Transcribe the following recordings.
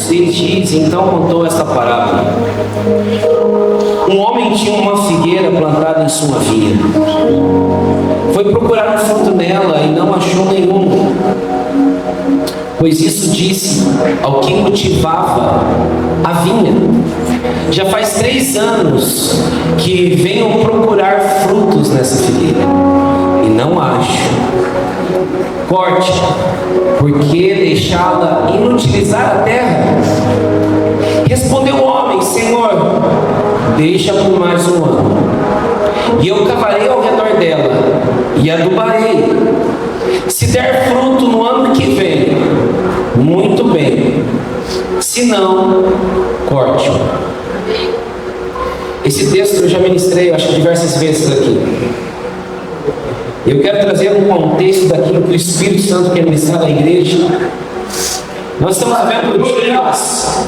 6 diz, então contou esta parábola. Um homem tinha uma figueira plantada em sua vinha. Foi procurar um fruto nela e não achou nenhum. Pois isso disse ao que cultivava a vinha: já faz 3 anos que venho procurar frutos nessa figueira e não acho. Corte, porque deixá-la inutilizar a terra? Respondeu o homem: Senhor, deixa por mais um ano, e eu cavarei ao redor dela e adubarei. Se der fruto no ano que vem, muito bem; se não, corte. Esse texto eu já ministrei, acho que diversas vezes aqui. Eu quero trazer um contexto daquilo que o Espírito Santo quer ministrar na igreja. Nós estamos vivendo dias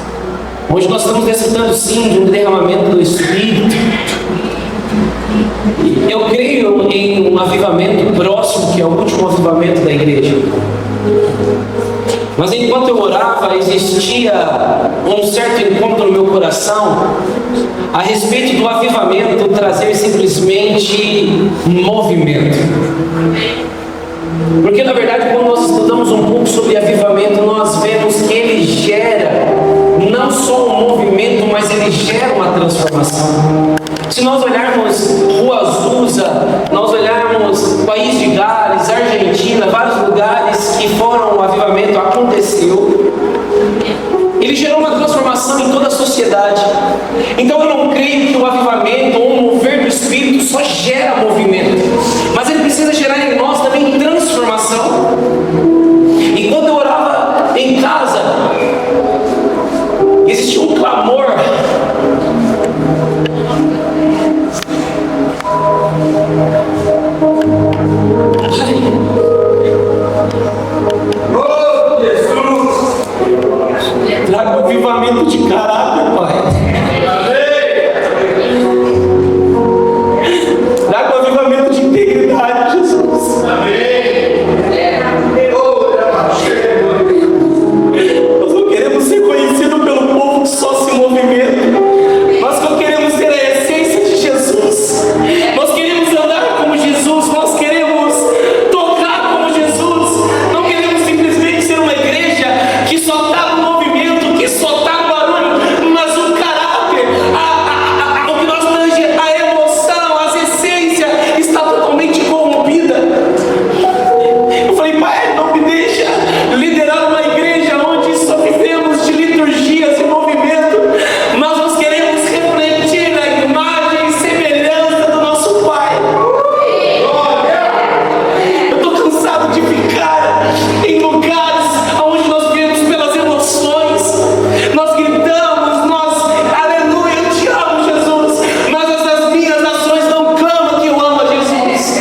onde nós estamos necessitando sim de um derramamento do Espírito. Eu creio em um avivamento próximo, que é o último avivamento da igreja. Mas enquanto eu orava, existia um certo encontro no meu coração a respeito do avivamento trazer simplesmente movimento. Porque na verdade, quando nós estudamos um pouco sobre avivamento, nós vemos que ele gera não só um movimento, mas ele gera uma transformação. Se nós olharmos Rua Azusa, nós olharmos País de Gales, Argentina, vários lugares que foram o avivamento aconteceu, ele gerou uma transformação em toda a sociedade. Então eu não creio que o avivamento ou o mover do Espírito só gera movimento, mas ele precisa gerar em nós também transformação. E quando eu orava em casa, existia um clamor. Oh, Jesus! Traga um avivamento de caráter, Pai. Traga um avivamento de integridade, Jesus. Nós não queremos ser conhecidos pelo povo que só se movimenta. Nós não queremos ter a essência de Jesus. Nós queremos andar como Jesus. Nós queremos tocar como Jesus. Não queremos simplesmente ser uma igreja que só está no movimento, que só está no barulho, mas o caráter, o que nós tange, a emoção, a essência está totalmente corrompida. Eu falei: Pai, não me deixa liderar uma igreja onde só vivemos de liturgias e movimento, mas nós queremos refletir a imagem e semelhança do nosso Pai. Eu estou cansado de ficar em lugares onde nós vivemos pelas emoções. Nós gritamos, nós, aleluia, eu te amo, Jesus, mas as minhas ações não clamam que eu amo a Jesus.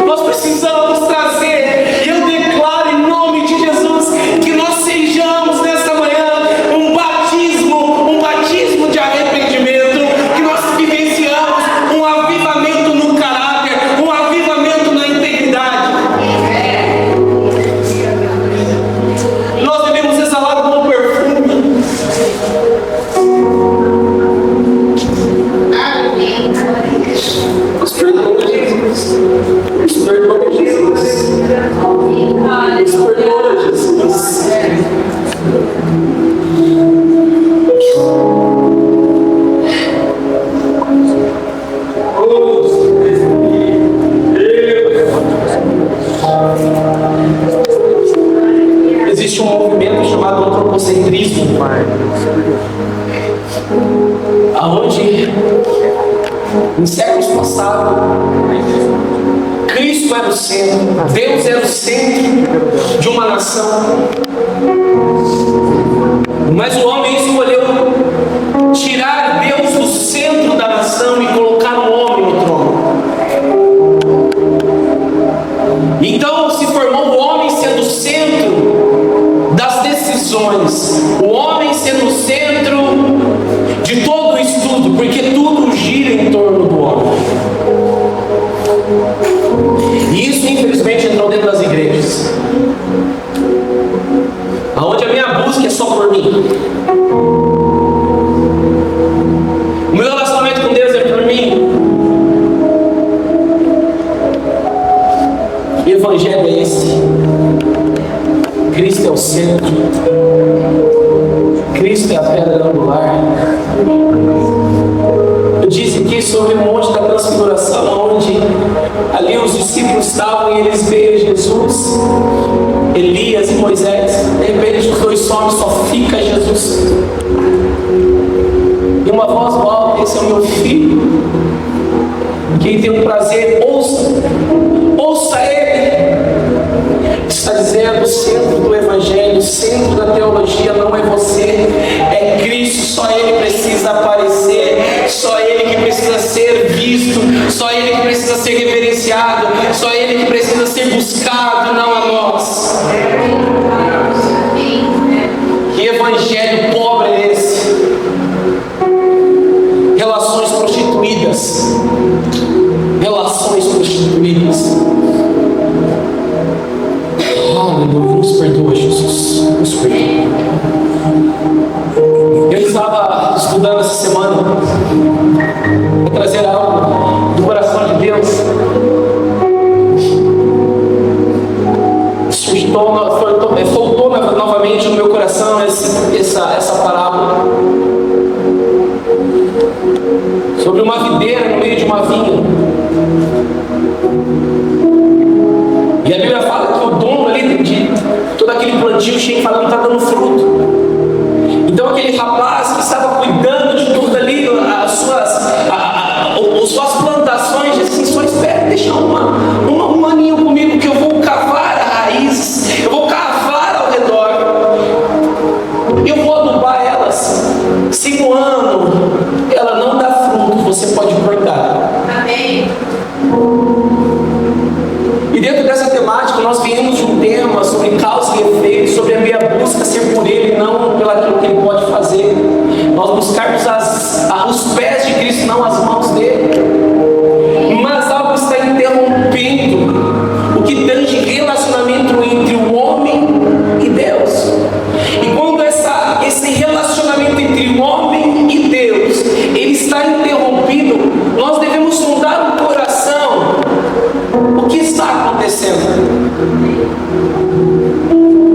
Nós precisamos trazer, e eu declaro em nome de Jesus, que nós sejamos nessa manhã um batismo de arrependimento, que nós vivenciamos um avivamento no caráter, um avivamento na integridade. Nós devemos exalar como perfume. Nos perdoa, Jesus. Nos perdoa, Jesus. Nos perdoa, Jesus. Existe um movimento chamado antropocentrismo, aonde em séculos passados Cristo era o centro, Deus era o centro de uma nação, mas o homem escolheu tirar Deus do centro da nação e colocar o homem no trono. Então se formou o homem sendo o centro das decisões, o homem sendo o centro de todo o estudo, porque tudo gira em torno do homem. E isso infelizmente entrou dentro das igrejas. evangelho é esse? Cristo é o centro. Cristo é a pedra angular. Eu disse aqui sobre o Monte da Transfiguração, onde ali os discípulos estavam e eles veem Jesus, Elias e Moisés. De repente os dois somem, só fica Jesus. E uma voz alta: esse é o meu filho. Quem tem o prazer, ouça ele. Está dizendo: o centro do evangelho, o centro da teologia não é você, é Cristo. Só ele precisa aparecer, só ele que precisa ser visto, só ele que precisa ser reverenciado, só ele que precisa ser buscado, não a nós. Que evangelho pobre é esse? Relações prostituídas. Aleluia, nos perdoa, Jesus, nos perdoa. Eu estava estudando essa semana para trazer algo do coração de Deus. Soltou novamente no meu coração essa parábola sobre uma videira no meio de uma vinha. E a Bíblia fala que o dono ali de todo aquele plantio cheio falando está dando fruto. Então aquele rapaz que estava cuidando de tudo ali, as suas plantações, disse assim: só espera, deixa um aninho comigo que eu vou cavar a raiz, eu vou cavar ao redor, eu vou adubar elas. Se um ano ela não dá fruto, você pode cortar. Amém. E dentro dessa temática nós viemos de um tema sobre causa e efeito, sobre a minha busca ser por Ele, não pelo aquilo que Ele pode fazer. Nós buscarmos os pés de Cristo, não as mãos dele. Mas algo está interrompendo o que tange relacionamento entre o homem e Deus. E quando esse relacionamento entre o homem e Deus ele está interrompido, nós devemos sondar o coração. O que está acontecendo?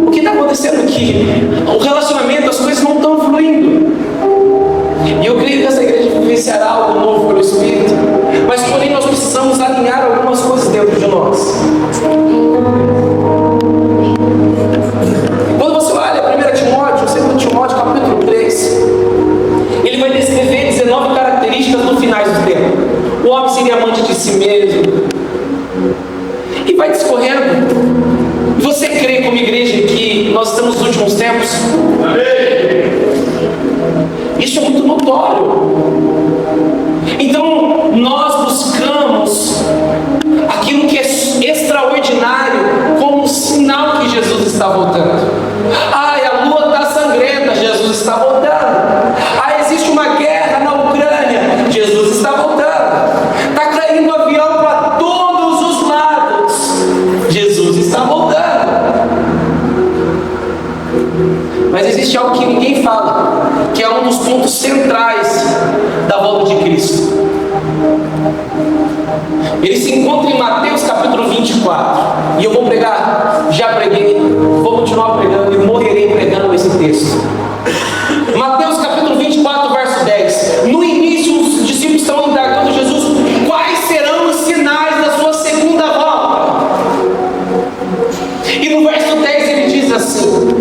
O que está acontecendo aqui? O relacionamento, as coisas não estão fluindo. E eu creio que essa igreja vivenciará algo novo pelo Espírito. Mas porém nós precisamos alinhar algumas coisas dentro de nós. Quando você olha 1 Timóteo, 2 Timóteo capítulo 3, ele vai descrever 19 características no finais do tempo. O homem seria amante de si mesmo. E vai discorrendo. Você crê como igreja que nós estamos nos últimos tempos? Amém. Isso é muito notório. Então nós buscamos aquilo que é extraordinário como um sinal que Jesus está voltando. A lua está sangrenta, Jesus está voltando. Existe uma guerra na Ucrânia, Jesus está voltando. Está caindo um avião para todos os lados, Jesus está voltando. Mas existe algo que ninguém fala, que é um dos pontos centrais da volta de Cristo. Ele se encontra em Mateus capítulo 24. E eu vou pregar, já preguei, vou continuar pregando e morrerei pregando esse texto. Mateus capítulo 24, verso 10. No início os discípulos estão indagando Jesus: quais serão os sinais da sua segunda volta? E no verso 10 ele diz assim,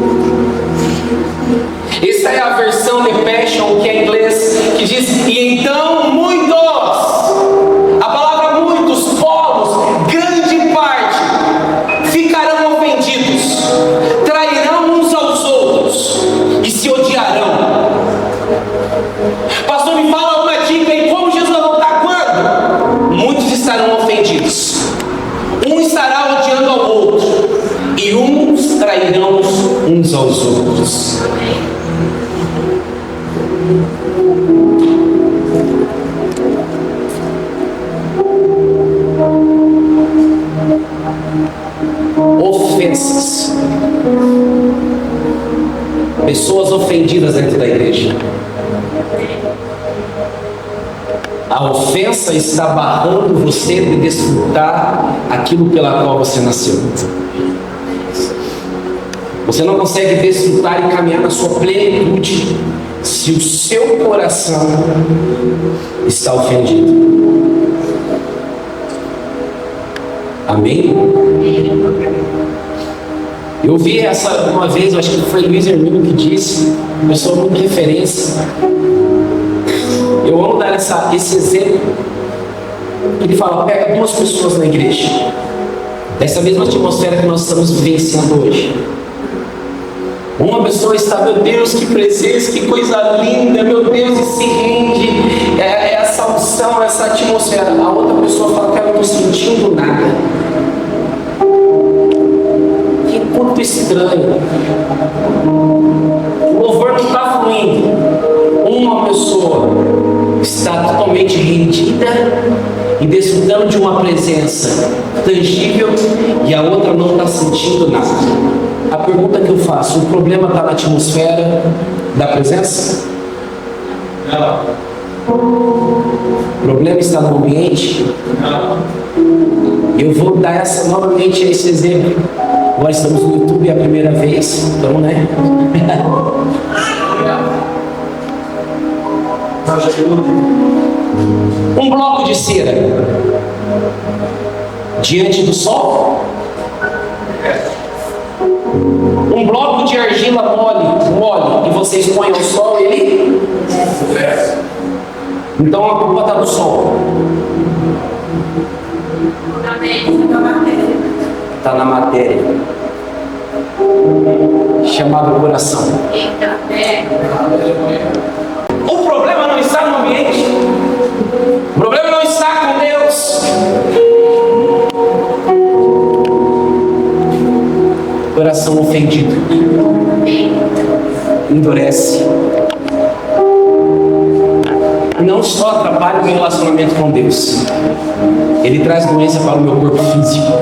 essa é a versão The Passion, que é em inglês, que diz: e então muitos, a palavra muitos, povos, grande parte, ficarão ofendidos, trairão uns aos outros e se odiarão. Pastor, me fala uma dica aí, como Jesus vai voltar quando? Muitos estarão ofendidos, um estará odiando ao outro e uns trairão uns aos outros. Ofensas. Pessoas ofendidas dentro da igreja. A ofensa está barrando você de desfrutar aquilo pela qual você nasceu. Você não consegue desfrutar e caminhar na sua plenitude se o seu coração está ofendido. Amém? Eu vi essa uma vez, eu acho que foi Luiz Hermínio que disse, pessoa muito referência. Eu amo dar esse exemplo. Ele fala, pega 2 pessoas na igreja, dessa mesma atmosfera que nós estamos vivenciando hoje. Uma pessoa está, meu Deus, que presença, que coisa linda, meu Deus, e se rende, essa unção, essa atmosfera. A outra pessoa fala, cara, eu não estou sentindo nada. Que culto estranho. O louvor não está fluindo. Uma pessoa está totalmente rendida e desfrutando de uma presença tangível e a outra não está sentindo nada. A pergunta que eu faço, o problema está na atmosfera da presença? Não. O problema está no ambiente? Não. Eu vou dar novamente esse exemplo. Agora estamos no YouTube a primeira vez, então, né? Um bloco de cera diante do sol, um bloco de argila mole, e vocês põem ao sol ele. Então a culpa está no sol. Está na matéria. Chamado coração. O problema não está no ambiente. O problema não está com Deus. Coração ofendido endurece. Não só atrapalha o meu relacionamento com Deus, ele traz doença para o meu corpo físico.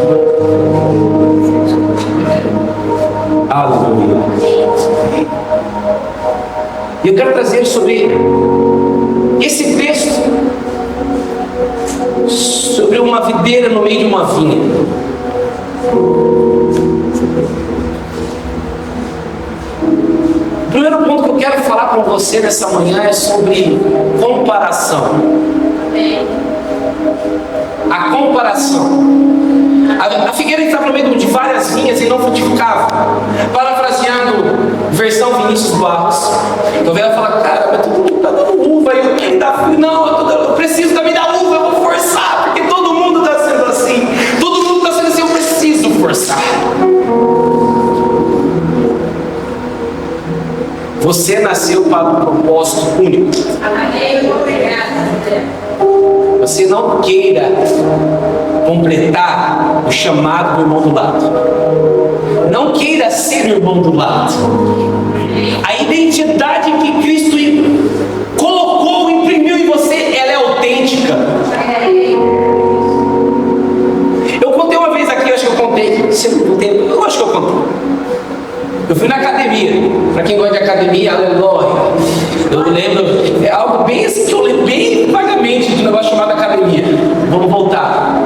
Aleluia. E eu quero trazer sobre esse texto, sobre uma videira no meio de uma vinha. O primeiro ponto que eu quero falar com você nessa manhã é sobre comparação. A comparação. A figueira estava no meio de várias vinhas e não frutificava. Parafraseando versão Vinícius Barros, talvez ela fala, cara, mas todo mundo está dando uva, eu quem dá, não, eu preciso também dar uva, eu vou forçar, porque todo mundo está sendo assim, todo mundo está sendo assim, eu preciso forçar. Você nasceu para um propósito único. Você não queira completar o chamado do irmão do lado. Não queira ser o irmão do lado. A identidade que Cristo colocou, imprimiu em você, ela é autêntica. Eu contei uma vez aqui, acho que eu contei. Eu acho que eu contei. Eu fui na academia. Para quem gosta de academia, aleluia. Eu lembro, é algo bem assim que eu lembro bem vagamente de um negócio chamado academia. Vamos voltar.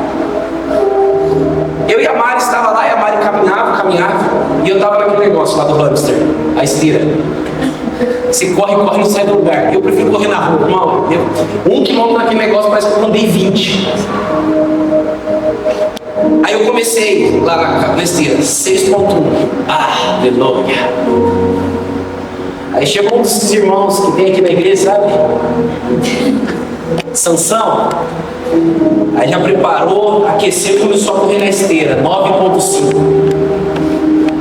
Eu e a Mari estava lá, e a Mari caminhava, e eu estava naquele negócio lá do hamster, a esteira. Você corre, não sai do lugar. Eu prefiro correr na rua, irmão. 1 quilômetro naquele negócio parece que eu andei 20. Aí eu comecei lá na esteira, 6.1. Aleluia. Aí chegou um dos irmãos que tem aqui na igreja, sabe? Sansão. Aí já preparou, aqueceu e começou a correr na esteira, 9.5.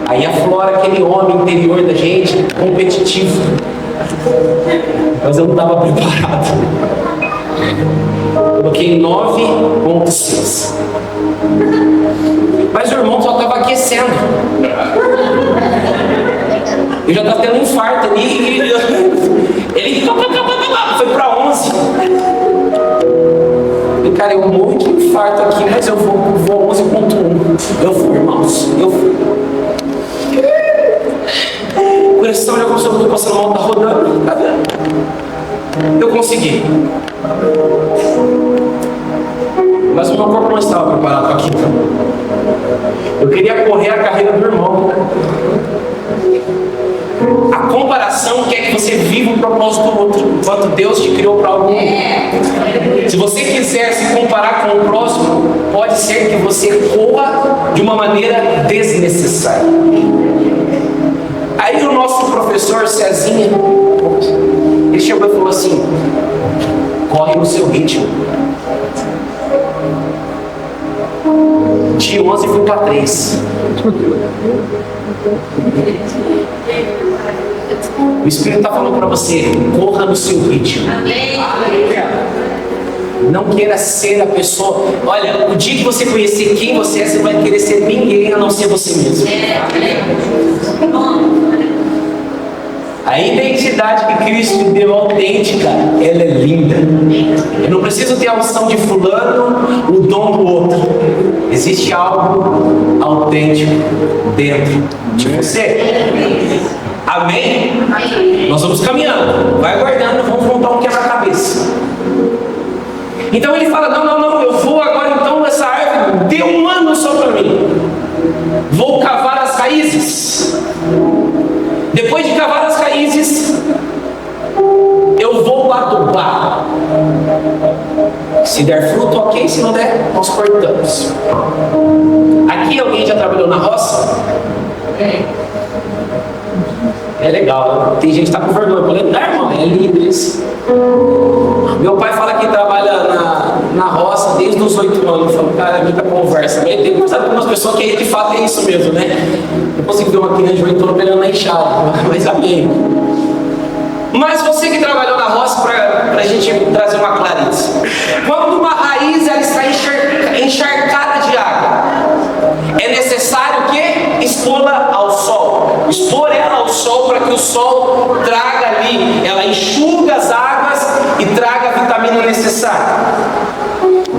Aí aflora aquele homem interior da gente, competitivo. Mas eu não estava preparado. Coloquei 9.6. Mas o irmão só estava aquecendo. Eu já estava tendo um infarto ali. Ele foi para 11. E, cara, eu morro de infarto aqui, mas eu vou 11.1. Eu fui, irmãos. Eu fui. O coração já começou a passar mal, tá rodando. Tá vendo? Eu consegui. aqui não. Eu queria correr a carreira do irmão. A comparação quer que você viva o propósito do outro, enquanto Deus te criou para algo. Se você quiser se comparar com o próximo, pode ser que você corra de uma maneira desnecessária. Aí o nosso professor Cezinha, ele chegou e falou assim: corre no seu ritmo. De 11 fui para 3. O Espírito está falando para você: corra no seu ritmo. Não queira ser a pessoa. Olha, o dia que você conhecer quem você é, você vai querer ser ninguém a não ser você mesmo. A identidade que Cristo deu autêntica, ela é linda. Eu não preciso ter a unção de fulano, o dom do outro. Existe algo autêntico dentro de você. Amém? Nós vamos caminhando. Vai guardando, vamos montar um quebra-cabeça. Então ele fala: não, eu vou agora então, essa árvore deu um ano só para mim. Vou cavar as raízes. Depois de cavar as raízes, eu vou adubar. Se der fruto, ok. Se não der, nós cortamos. Aqui alguém já trabalhou na roça? É legal. Tem gente que está com vergonha. Eu falei: não, irmão, é livre isso. Meu pai fala que trabalha na roça desde os 8 anos. Eu falo: cara, é muita conversa. Mas tem conversado com algumas pessoas que de fato é isso mesmo, né? Eu consigo ver uma criança de 8 anos pegando na enxada, mas amém. Mas você que trabalhou na roça, para a gente trazer uma clareza. Quando uma raiz ela está encharcada de água, é necessário o quê? Expô-la ao sol. Expor ela ao sol para que o sol traga ali, ela enxuga as águas e traga a vitamina necessária.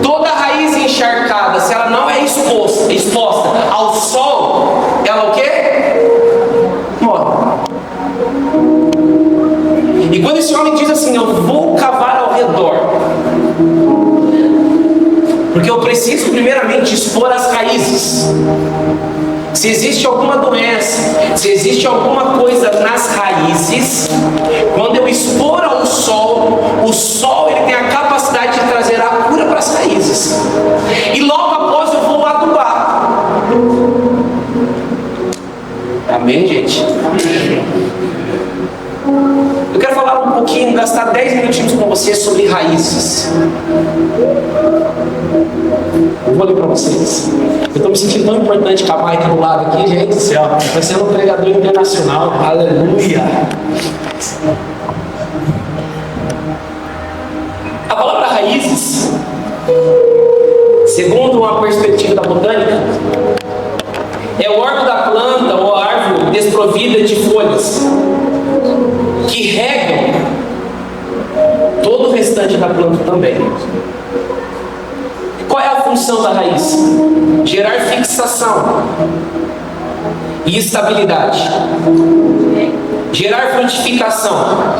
Toda raiz encharcada, se ela não é exposta ao sol, ela o quê? Morre. E quando esse homem diz assim: eu vou cavar ao redor, porque eu preciso primeiramente expor as raízes. Se existe alguma doença, se existe alguma coisa nas raízes, quando eu expor ao sol, o sol ele tem a capacidade de trazer a cura para as raízes. E logo após eu vou adubar. Amém, gente? Eu quero falar um pouquinho, gastar 10 minutinhos com você sobre raízes. Eu vou ler para vocês. Eu estou me sentindo tão importante com a Mike do lado aqui, gente do céu. Vai ser um pregador internacional. Aleluia. A palavra raízes, segundo uma perspectiva da botânica, é o órgão da planta ou árvore desprovida de folhas que regam todo o restante da planta também. Qual é a função da raiz? Gerar fixação e estabilidade. Gerar frutificação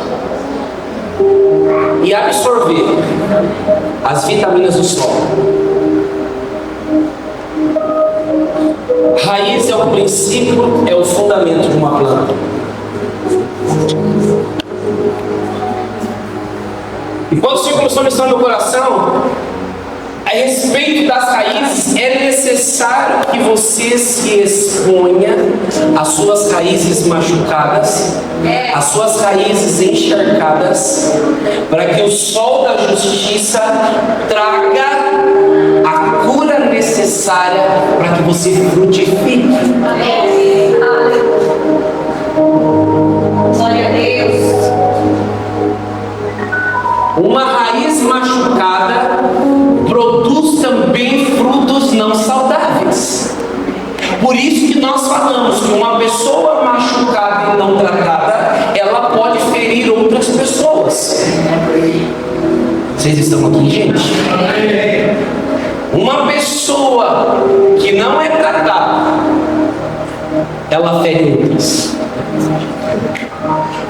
e absorver as vitaminas do solo. Raiz é o princípio, é o fundamento de uma planta. E quando o Senhor começou a mostrar no meu coração a respeito das raízes, é necessário que você se exponha às suas raízes machucadas, às suas raízes encharcadas, para que o sol da justiça traga a cura necessária para que você frutifique. Glória a Deus. Uma raiz machucada produz também frutos não saudáveis. Por isso que nós falamos que uma pessoa machucada e não tratada, ela pode ferir outras pessoas. Vocês estão aqui, gente? Uma pessoa que não é tratada, ela fere outras.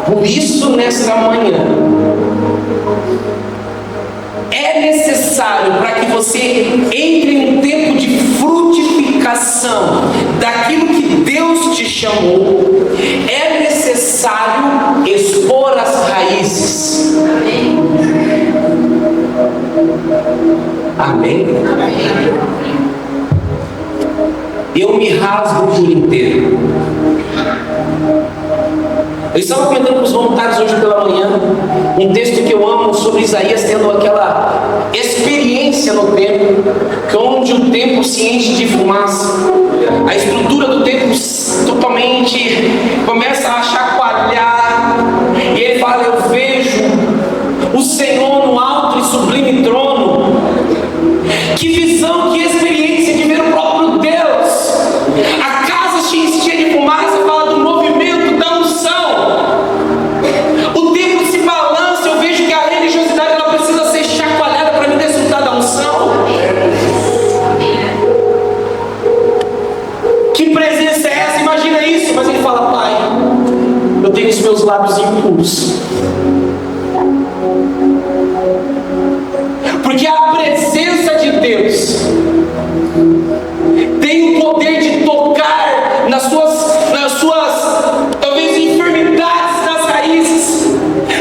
Por isso, nesta manhã, é necessário para que você entre em um tempo de chamou. É necessário expor as raízes. Amém? Eu me rasgo por inteiro. Eu estava comentando com os voluntários hoje pela manhã um texto que eu amo sobre Isaías tendo aquela experiência no templo, que onde o templo se enche de fumaça, a estrutura do templo totalmente começa a chacoalhar, e ele fala: eu vejo o Senhor no alto e sublime trono. Que visão, que experiência de ver o próprio Deus. A casa cheia de fumaça fala do movimento da unção. O templo se balança. Eu vejo que a religiosidade ela precisa ser chacoalhada para me desfrutar da unção. Que presença é essa? Imagina isso. Mas ele fala: Pai, eu tenho os meus lábios impuros. Porque a presença de Deus tem o poder de tocar nas suas talvez enfermidades das raízes,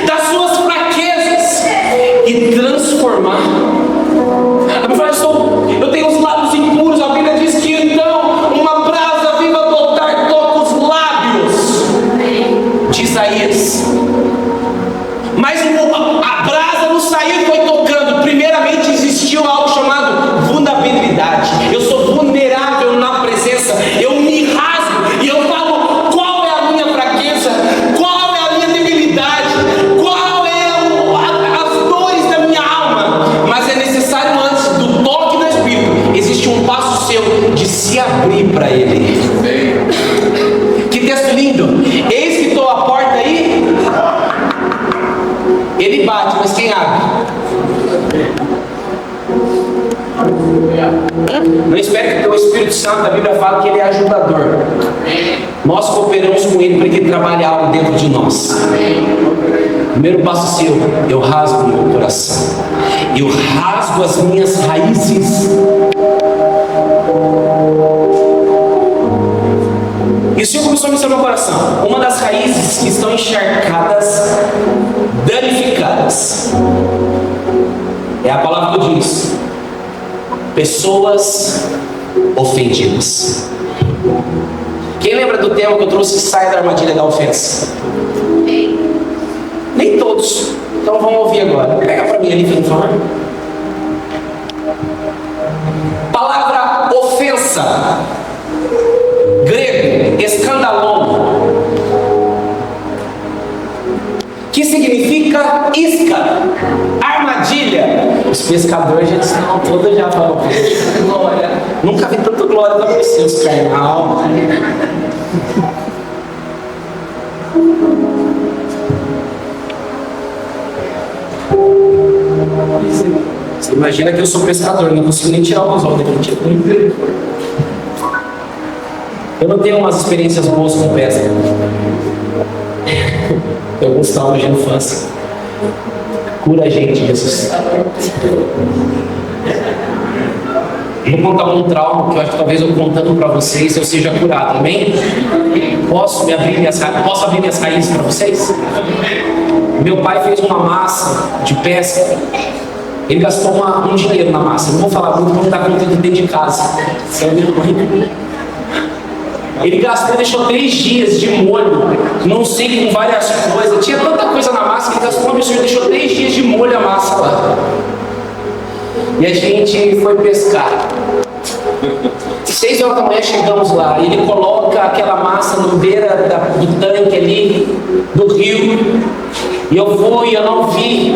das suas fraquezas, e transformar. A Bíblia fala: eu tenho os lábios impuros. A Bíblia diz que então uma brasa viva do altar toca os lábios de Isaías. Mas a brasa não saiu e foi tocando. Primeiramente existiu algo chamado vulnerabilidade. Eu sou vulnerável na presença. Eu me rasgo e eu falo qual é a minha fraqueza, qual é a minha debilidade, qual é as dores da minha alma. Mas é necessário, antes do toque do Espírito, existe um passo seu de se abrir para Ele. Que texto lindo! Eis que estou à porta aí. Ele bate, mas quem abre? Não espere que o teu Espírito Santo, a Bíblia fala que ele é ajudador. Nós cooperamos com ele para que ele trabalhe algo dentro de nós. Primeiro passo seu: eu rasgo o meu coração, eu rasgo as minhas raízes. E o Senhor começou a mostrar no meu coração uma das raízes que estão encharcadas, danificadas. É a palavra que diz: pessoas ofendidas. Quem lembra do tema que eu trouxe? Saia da armadilha da ofensa. Nem todos. Então vamos ouvir agora. Pega para mim ali, por favor. Palavra ofensa, grego, escandalon, que significa isca, armadilha. Os pescadores já estão todos já falam: glória. Nunca vi tanta glória para você, os carnal. Você imagina que eu sou pescador, não consigo nem tirar o anzol daqui. Eu não tenho umas experiências boas com pesca. Tem alguns traumas de infância. Cura a gente, Jesus. Vou contar um trauma que eu acho que talvez eu contando para vocês eu seja curado, amém? Posso abrir minhas raízes para vocês? Meu pai fez uma massa de pesca. Ele gastou um dinheiro na massa. Não vou falar muito porque está contando dentro de casa. Ele gastou, deixou 3 dias de molho, não sei, com várias coisas. Tinha tanta coisa na massa que ele gastou um absurdo, deixou 3 dias de molho a massa lá. E a gente foi pescar. 6 horas da manhã chegamos lá, e ele coloca aquela massa no beira do tanque ali, do rio. E eu fui, eu não vi.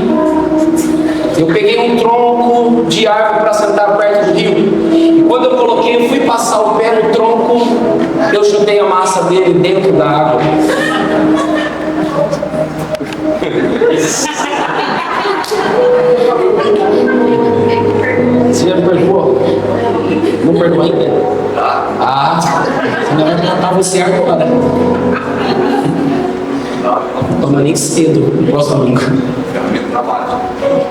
Eu peguei um tronco de árvore para sentar perto do rio. E quando eu coloquei, eu fui passar o pé no tronco, eu chutei a massa dele dentro da água. Você já me perdoou? Não perdoou ainda? Senão vai matar você agora. Toma nem cedo no próximo domingo.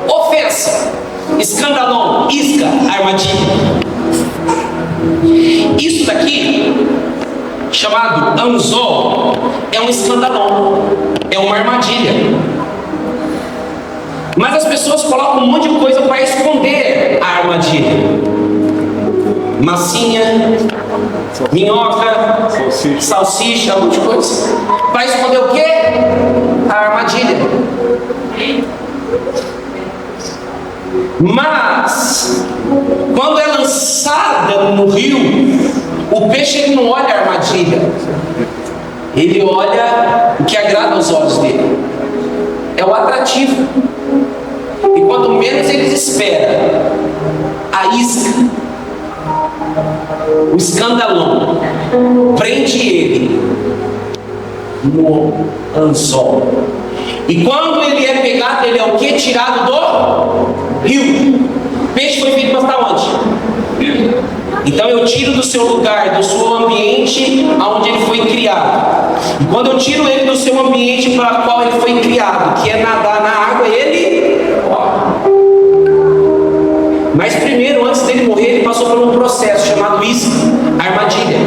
Ofensa, escandalon, isca, armadilha. Isso daqui chamado anzol é um escandalon, é uma armadilha. Mas as pessoas colocam um monte de coisa para esconder a armadilha. Massinha, minhoca, salsicha, um monte de coisa. Para esconder o quê? A armadilha. Mas, quando é lançada no rio, o peixe ele não olha a armadilha. Ele olha o que agrada aos olhos dele. É o atrativo. E quanto menos ele espera, a isca, o escandalão, prende ele no anzol. E quando ele é pegado, ele é o que? Tirado do rio. O peixe foi feito para estar onde? Então eu tiro do seu lugar, do seu ambiente onde ele foi criado. E quando eu tiro ele do seu ambiente para o qual ele foi criado, que é nadar na água, ele morre. Mas primeiro, antes dele morrer, ele passou por um processo chamado isca, armadilha.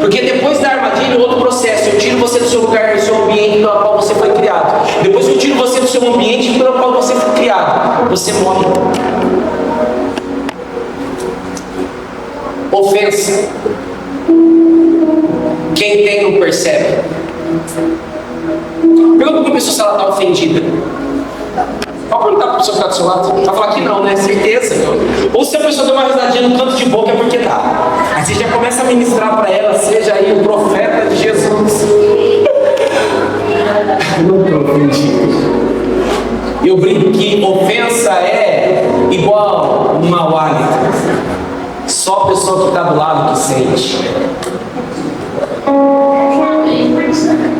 Porque depois da armadilha, outro processo. Eu tiro você do seu lugar, do seu ambiente pelo qual você foi criado. Depois que eu tiro você do seu ambiente pelo qual você foi criado, você morre. Ofensa. Quem tem não percebe. Pergunta para a pessoa se ela está ofendida. Pode perguntar para a pessoa que está do seu lado. Vai falar que não, né? Certeza. Ou se a pessoa deu uma risadinha no canto de boca é porque dá. Aí você já começa a ministrar para ela, seja aí o profeta de Jesus. Não estou ofendido. Eu brinco que ofensa é igual um mau hálito. Só a pessoa que está do lado que sente.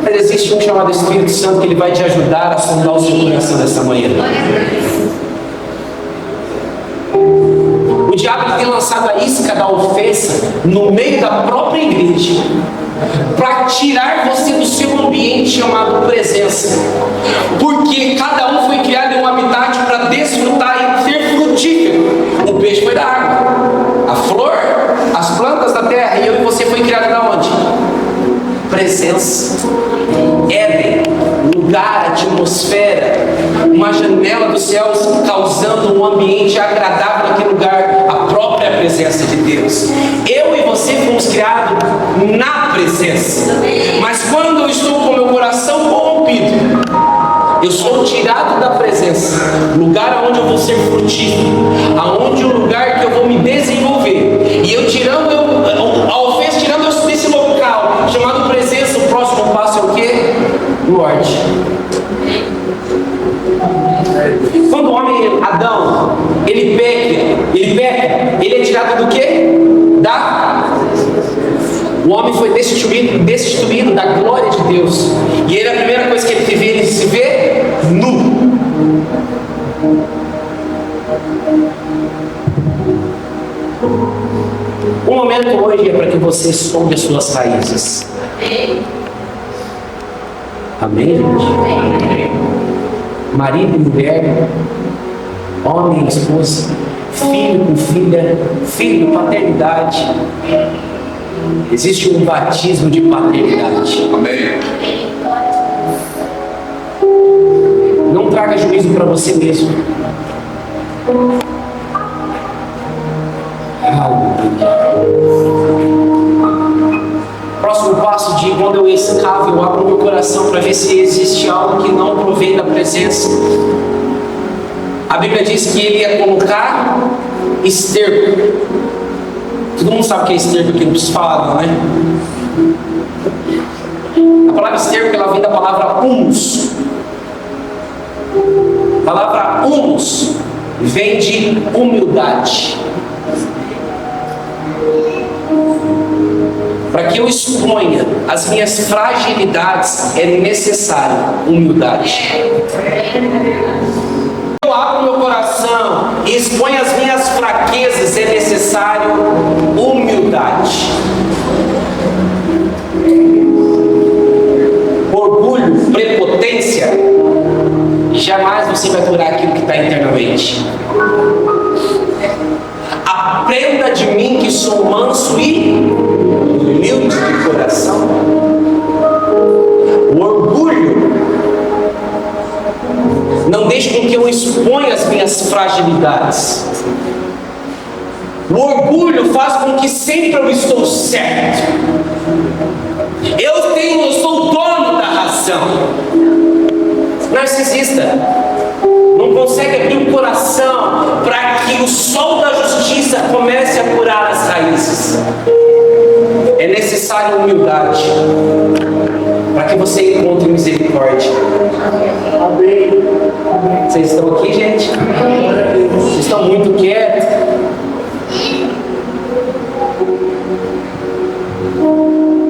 Mas existe um chamado Espírito Santo que ele vai te ajudar a sondar o seu coração dessa manhã. O diabo tem lançado a isca da ofensa no meio da própria igreja para tirar você do seu ambiente chamado presença. Porque cada um foi criado em um habitat para desfrutar e ser frutífero. O peixe foi da água, a flor, as plantas da terra, e eu e você foi criado da onde? Presença. Éden, lugar, atmosfera, uma janela dos céus causando um ambiente agradável naquele lugar, a própria presença de Deus. Eu e você fomos criados na presença. Mas quando eu estou com meu coração corrompido, eu sou tirado da presença, lugar onde eu vou ser frutífero, aonde o lugar que eu vou me desenvolver. E eu tirando a ofensa, tirando eu desse local chamado presença, o próximo passo é o quê? Morte. Quando o homem, Adão, ele peca, ele é tirado do quê? O homem foi destituído da glória de Deus. E ele, a primeira coisa que ele se vê nu. O momento hoje é para que você esconda as suas raízes. Amém, gente? Marido e mulher, homem e esposa, filho com filha, filho, paternidade. Existe um batismo de paternidade. Amém. Não traga juízo para você mesmo. Próximo passo de quando eu escavo, eu abro meu coração para ver se existe algo que não provém da presença. A Bíblia diz que ele ia colocar esterco. Todo mundo sabe o que é esterco aqui, não precisa falar, não, né? A palavra esterco, ela vem da palavra humus. A palavra humus vem de humildade. Para que eu exponha as minhas fragilidades, é necessário humildade. Eu abro meu coração e exponho as minhas fraquezas, é necessário humildade. Orgulho, prepotência, jamais você vai curar aquilo que está internamente. Aprenda de mim que sou manso e humilde de coração. minhas fragilidades. O orgulho faz com que sempre eu estou certo. Eu sou o dono da razão. Narcisista não consegue abrir o coração para que o sol da justiça comece a curar as raízes. É necessária humildade para que você encontre misericórdia. Vocês estão aqui, gente? Vocês estão muito quietos.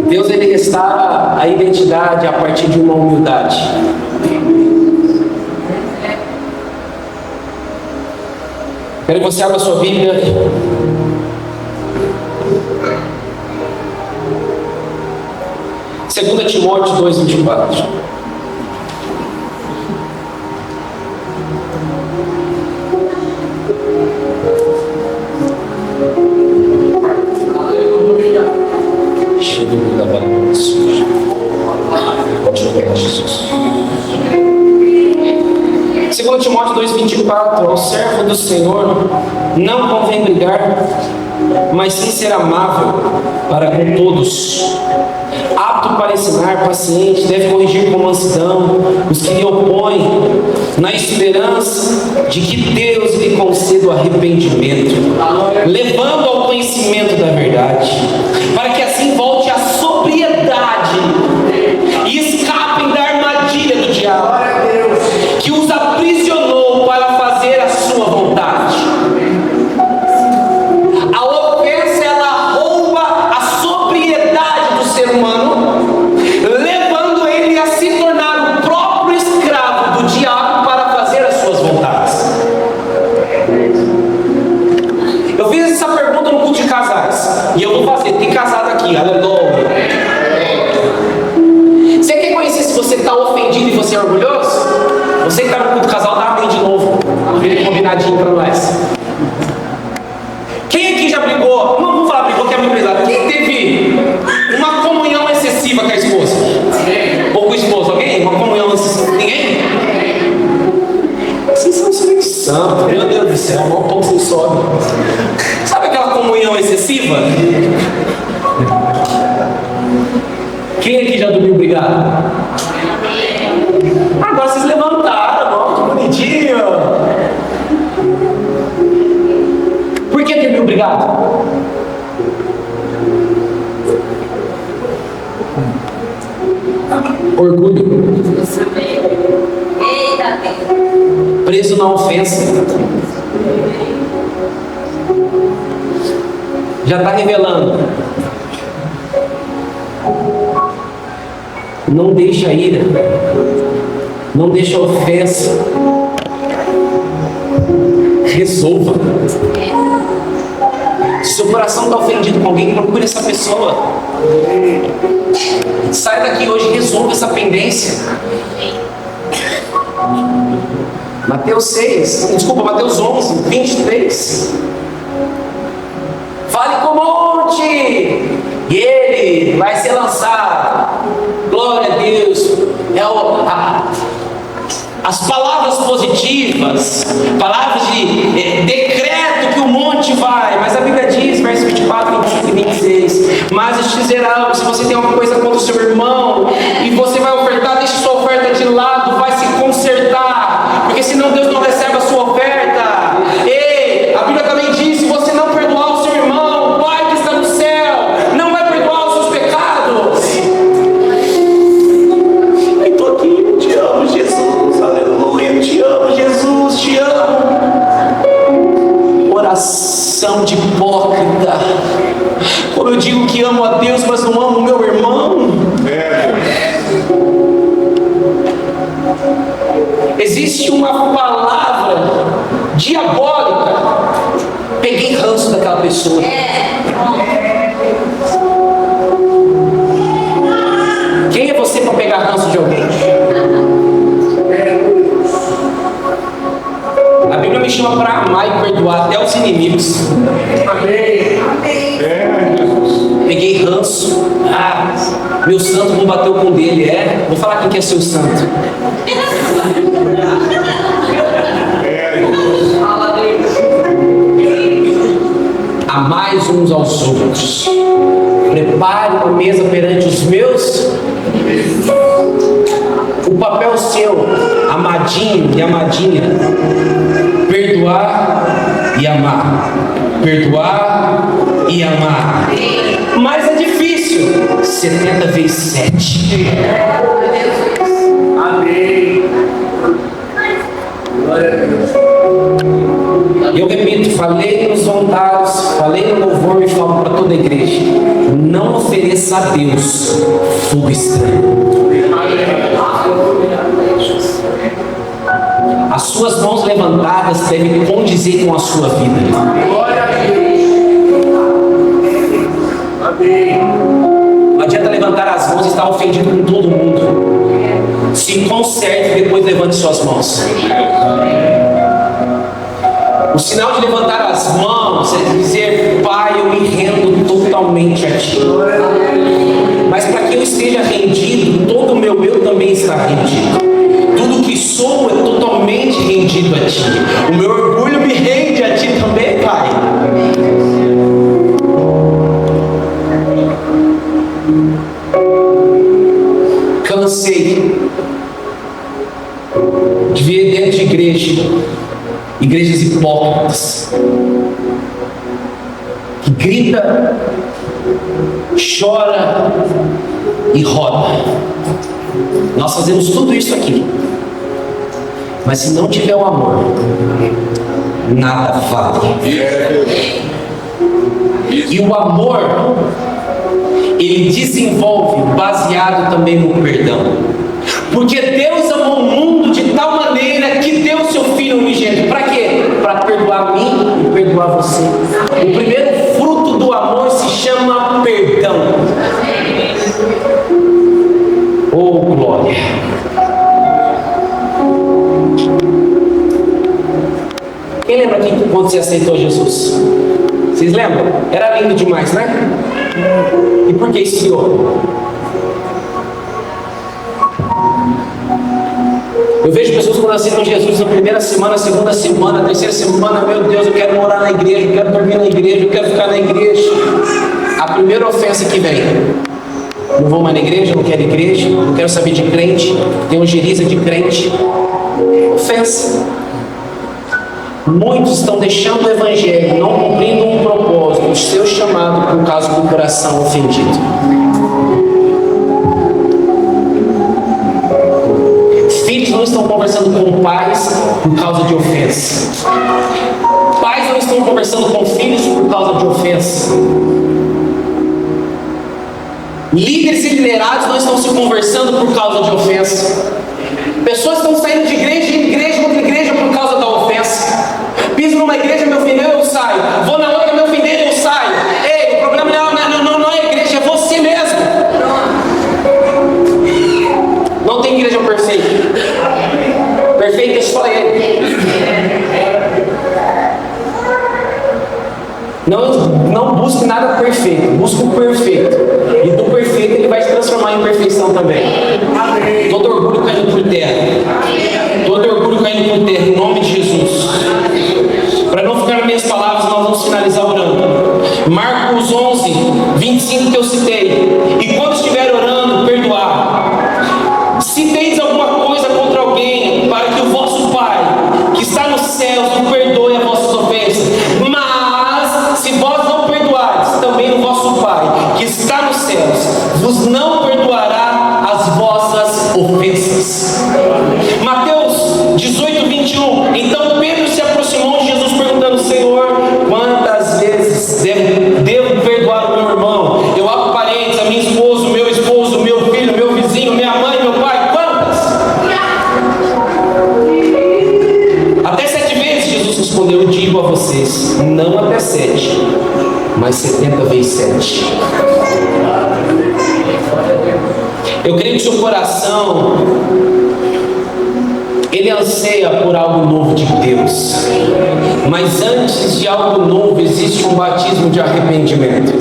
Deus, ele restaura a identidade a partir de uma humildade. Quero que você abra a sua Bíblia. Segunda Timóteo 2:24. Segundo Timóteo 2:24, ao servo do Senhor não convém brigar, mas sim ser amável para com todos, apto para ensinar, paciente, deve corrigir com mansidão os que lhe opõem, na esperança de que Deus lhe conceda o arrependimento, levando ao conhecimento da verdade, para que assim volte à sobriedade e escapem da armadilha do diabo, que os aprisionou para fazer a sua vontade. A ofensa, ela rouba a sobriedade do ser humano, levando ele a se tornar o próprio escravo do diabo para fazer as suas vontades. Eu fiz essa pergunta no culto de casais, e eu vou fazer, tem casado aqui, aleluia. Você quer conhecer se você está ofendido e você é orgulhoso? Você que está no culto casal, dá bem de novo. Vem combinadinho para nós. Quem aqui já brigou? Não vamos falar brigou, que é muito pesado. Quem teve uma comunhão excessiva com a esposa? Ou com o esposo? Alguém? Uma comunhão excessiva? Ninguém? Vocês são Espírito Santo. Meu Deus do céu, mal tom sem sobe. Sabe aquela comunhão excessiva? Quem aqui já dormiu brigado? Agora vocês levantaram, ó, que bonitinho. Por que dormiu brigado? Orgulho. Preso na ofensa. Já está revelando. Não deixa a ira, não deixa a ofensa, resolva. Se seu coração está ofendido com alguém, procure essa pessoa. Sai daqui hoje e resolva essa pendência. Mateus 11, 23. Fale com o monte, e ele vai ser lançado. Glória a Deus. As palavras positivas, palavras de decreto que o monte vai. Mas a Bíblia diz, verso 24, 25 e 26. Mas eu te dizer algo: se você tem alguma coisa contra o seu irmão e você vai ofertar, deixe sua oferta de lado, vai se consertar, porque senão Deus não recebe a sua oferta. Ei, a Bíblia também diz: se você não perdoar o seu irmão, o Pai que está no céu não vai perdoar os seus pecados. Eu estou aqui, eu te amo, Jesus, aleluia, eu te amo, Jesus, te amo. Oração de hipócrita. Como eu digo que amo a Deus, mas não amo o meu irmão. Existe uma palavra diabólica. Peguei ranço daquela pessoa. Quem é você para pegar ranço de alguém? A Bíblia me chama para amar e perdoar até os inimigos. Amém. Peguei ranço. Meu santo não bateu com o dele. Vou falar quem que é seu santo. amais uns aos outros. Prepare uma mesa perante os meus. O papel seu, amadinho e amadinha, perdoar e amar. Perdoar e amar. Mas é difícil. 70 vezes 7. Amém. Glória a Deus. Eu repito, falei nos voluntários, falei no louvor e falo para toda a igreja: não ofereça a Deus fogo estranho. As suas mãos levantadas devem condizer com a sua vida. Glória a Deus. Amém. Não adianta levantar as mãos e estar ofendido com todo mundo. Se conserte e depois levante suas mãos. O sinal de levantar as mãos é dizer: Pai, eu me rendo totalmente a Ti. Mas para que eu esteja rendido, todo o meu eu também está rendido. Tudo que sou é totalmente rendido a Ti. O meu orgulho me rende a Ti também, Pai. Cansei de ver dentro de igrejas hipócritas, que grita, chora e roda. Nós fazemos tudo isso aqui, mas se não tiver o amor, nada vale. E o amor, ele desenvolve baseado também no perdão. Porque Deus amou o mundo de tal maneira que deu o seu Filho unigênito. Para quê? Para perdoar a mim e perdoar você. O primeiro fruto do amor se chama perdão. Oh, glória! Quem lembra aqui quando você aceitou Jesus? Vocês lembram? Era lindo demais, né? E por que esfriou? Eu vejo pessoas quando aceitam Jesus na primeira semana, segunda semana, terceira semana: meu Deus, eu quero morar na igreja, eu quero dormir na igreja, eu quero ficar na igreja. A primeira ofensa que vem: não vou mais na igreja, não quero igreja, não quero saber de crente, tenho geriza de crente. Ofensa. Muitos estão deixando o evangelho, não cumprindo um propósito, o seu chamado, por causa do coração ofendido. Filhos não estão conversando com pais por causa de ofensa. Pais não estão conversando com filhos por causa de ofensa. Líderes e liderados não estão se conversando por causa de ofensa. Pessoas estão saindo de igreja em igreja, outra igreja, por causa da ofensa. Piso numa igreja, me ofendeu, eu saio. Vou na outra, me ofender, eu saio. Ei, o problema não é a igreja, é você mesmo. Não tem igreja perfeita. Perfeito é só Ele. Não busque nada perfeito, busque o perfeito. E do perfeito Ele vai se transformar em perfeição também. Todo orgulho caindo por terra. Todo orgulho caindo por terra, em nome de Jesus. Para não ficar nas minhas palavras, nós vamos finalizar orando. Marcos 11, 25 que eu citei. E quando estiver orando, perdoar. Se tendes alguma coisa contra alguém, para que o vosso Pai, que está nos céus, não perdoe as vossas ofensas. Mas, se vós não perdoardes, também o vosso Pai, que está nos céus, vos não perdoará as vossas ofensas. Mateus 18, 21. Então Pedro se aproximou de Jesus, perguntando: Senhor, quantas vezes devo perdoar o meu irmão? Eu abro parênteses: a minha esposa, o meu filho, meu vizinho, minha mãe, meu pai. Quantas? Até 7 vezes. Jesus respondeu: eu digo a vocês, não até 7, mas 70 vezes 7. Eu creio que seu coração, ele anseia por algo novo de Deus. Mas antes de algo novo, existe um batismo de arrependimento.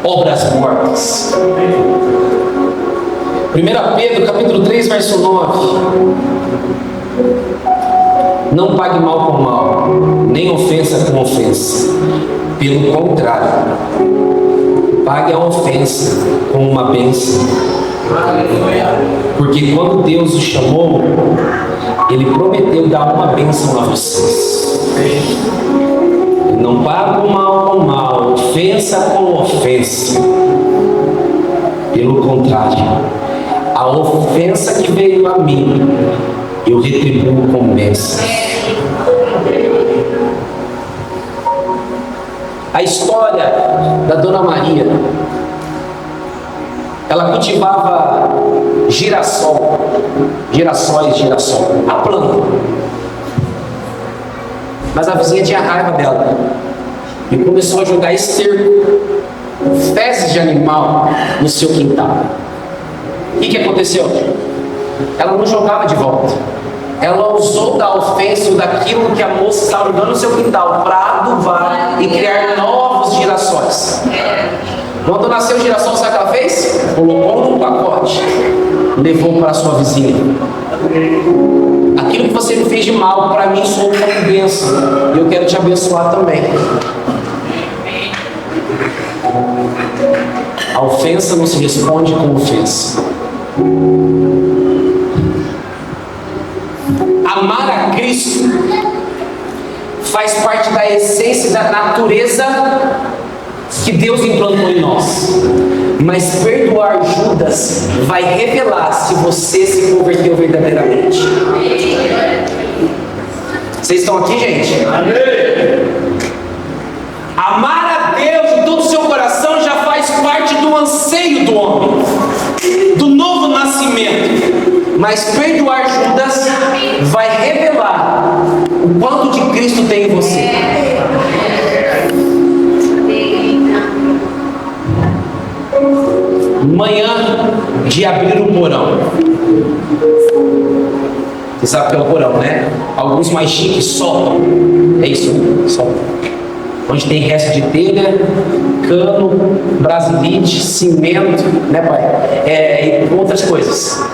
Obras mortas. 1 Pedro, capítulo 3, verso 9. Não pague mal com mal. nem ofensa com ofensa. Pelo contrário, pague a ofensa com uma bênção. Porque quando Deus o chamou, Ele prometeu dar uma bênção a vocês. Ele não paga o mal com mal, ofensa com ofensa. Pelo contrário, a ofensa que veio a mim, eu retribuo com bênção. A história da Dona Maria, ela cultivava girassol, a planta. Mas a vizinha tinha raiva dela e começou a jogar esterco, fezes de animal no seu quintal. O que aconteceu? Ela não jogava de volta. Ela usou da ofensa, daquilo que a moça estava jogando no seu quintal, para adubar e criar novos girassóis. Quando nasceu o girassol, sabe o que ela fez? Colocou num pacote, levou para a sua vizinha. Aquilo que você me fez de mal, para mim soou como bênção, e eu quero te abençoar também. A ofensa não se responde com ofensa. Amar a Cristo faz parte da essência da natureza que Deus implantou em nós. Mas perdoar Judas vai revelar se você se converteu verdadeiramente. Vocês estão aqui, gente? Amém. Amar a Deus de todo o seu coração já faz parte do anseio do homem, do novo nascimento. Mas perdoar Judas vai revelar o quanto de Cristo tem em você. Manhã de abrir o porão. Você sabe o que é o porão, né? Alguns mais chiques soltam. É isso, soltam. Onde tem resto de telha, cano, brasilite, cimento, né, pai? E outras coisas.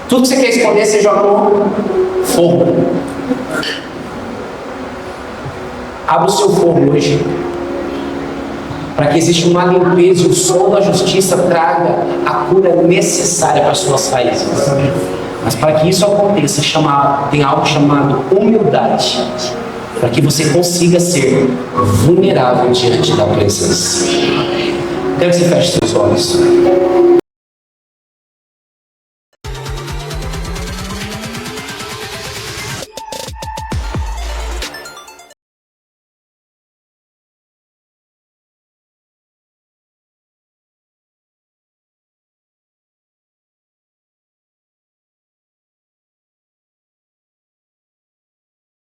Tudo que você quer esconder, você joga no forno. Abra o seu forno hoje, para que exista uma limpeza e o sol da justiça traga a cura necessária para as suas raízes. Mas para que isso aconteça, tem algo chamado humildade, para que você consiga ser vulnerável diante da presença. Quero que você feche seus olhos.